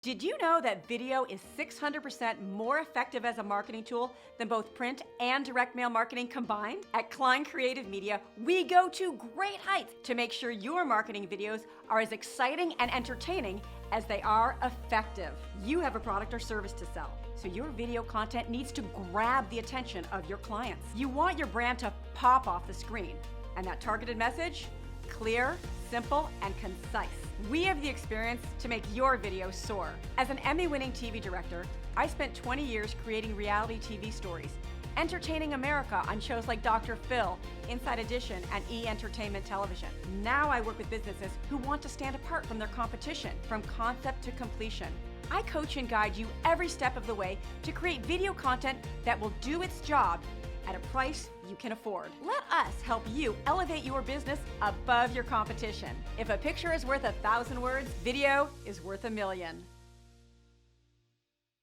Did you know that video is 600% more effective as a marketing tool than both print and direct mail marketing combined? At Klein Creative Media, we go to great heights to make sure your marketing videos are as exciting and entertaining as they are effective. You have a product or service to sell, so your video content needs to grab the attention of your clients. You want your brand to pop off the screen, and that targeted message? Clear, simple, and concise. We have the experience to make your videos soar. As an Emmy-winning TV director, I spent 20 years creating reality TV stories, entertaining America on shows like Dr. Phil, Inside Edition, and E! Entertainment Television. Now I work with businesses who want to stand apart from their competition, from concept to completion. I coach and guide you every step of the way to create video content that will do its job at a price you can afford. Let us help you elevate your business above your competition. If a picture is worth 1,000 words, video is worth 1,000,000.